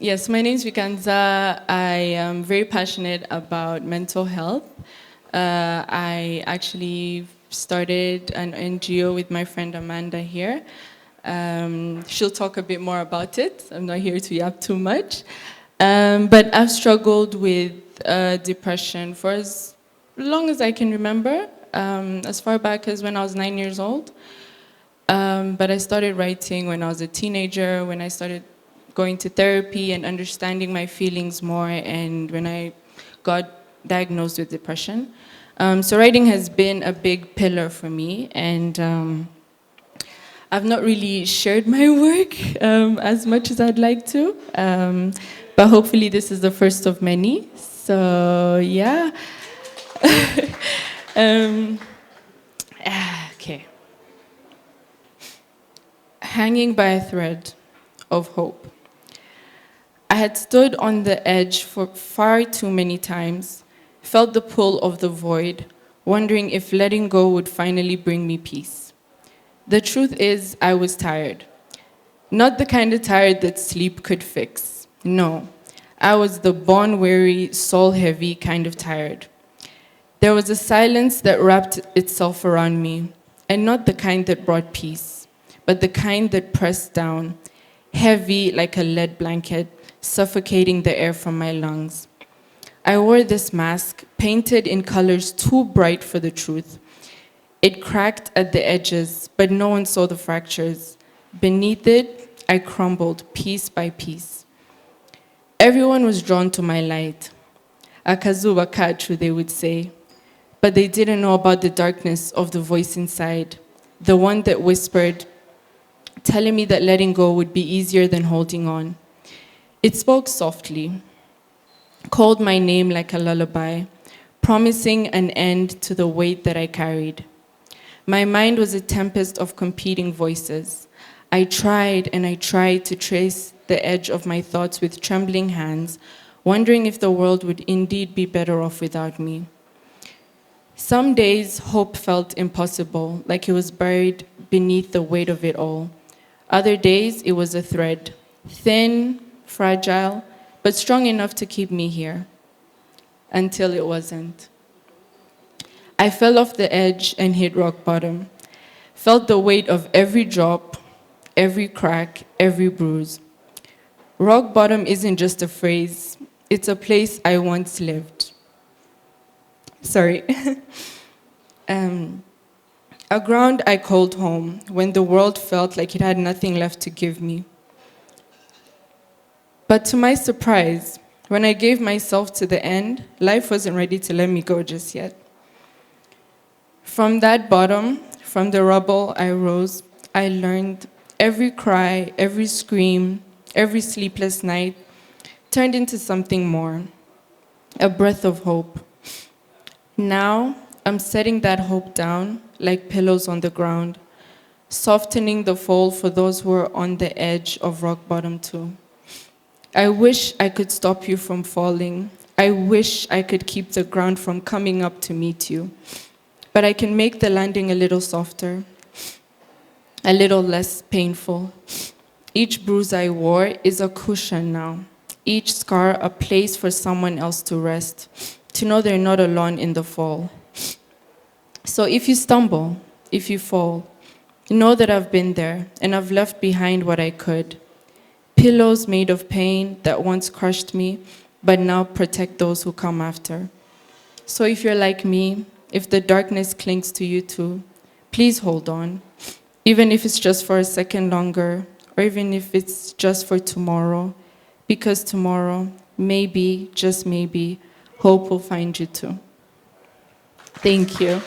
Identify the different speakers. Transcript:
Speaker 1: Yes, my name is Vikanza. I am very passionate about mental health. I actually started an NGO with my friend Amanda here. She'll talk a bit more about it. I'm not here to yap too much. But I've struggled with depression for as long as I can remember, as far back as when I was 9 years old. But I started writing when I was a teenager, when I started going to therapy and understanding my feelings more, and when I got diagnosed with depression. So writing has been a big pillar for me, and I've not really shared my work as much as I'd like to, but hopefully this is the first of many. So yeah. um, okay. Hanging by a thread of hope. I had stood on the edge for far too many times, felt the pull of the void, wondering if letting go would finally bring me peace. The truth is, I was tired. Not the kind of tired that sleep could fix. No, I was the bone-weary, soul-heavy kind of tired. There was a silence that wrapped itself around me, and not the kind that brought peace, but the kind that pressed down, heavy like a lead blanket, suffocating the air from my lungs. I wore this mask, painted in colors too bright for the truth. It cracked at the edges, but no one saw the fractures. Beneath it, I crumbled piece by piece. Everyone was drawn to my light. Akazuba kachu, they would say. But they didn't know about the darkness of the voice inside, the one that whispered, telling me that letting go would be easier than holding on. It spoke softly, called my name like a lullaby, promising an end to the weight that I carried. My mind was a tempest of competing voices. I tried and I tried to trace the edge of my thoughts with trembling hands, wondering if the world would indeed be better off without me. Some days, hope felt impossible, like it was buried beneath the weight of it all. Other days, it was a thread, thin, fragile, but strong enough to keep me here, until it wasn't. I fell off the edge and hit rock bottom, felt the weight of every drop, every crack, every bruise. Rock bottom isn't just a phrase, it's a place I once lived. Sorry. A ground I called home when the world felt like it had nothing left to give me. But to my surprise, when I gave myself to the end, life wasn't ready to let me go just yet. From that bottom, from the rubble I rose, I learned every cry, every scream, every sleepless night turned into something more, a breath of hope. Now, I'm setting that hope down like pillows on the ground, softening the fall for those who are on the edge of rock bottom too. I wish I could stop you from falling. I wish I could keep the ground from coming up to meet you. But I can make the landing a little softer, a little less painful. Each bruise I wore is a cushion now. Each scar a place for someone else to rest, to know they're not alone in the fall. So if you stumble, if you fall, know that I've been there and I've left behind what I could. Pillows made of pain that once crushed me, but now protect those who come after. So if you're like me, if the darkness clings to you too, please hold on, even if it's just for a second longer, or even if it's just for tomorrow, because tomorrow, maybe, just maybe, hope will find you too. Thank you.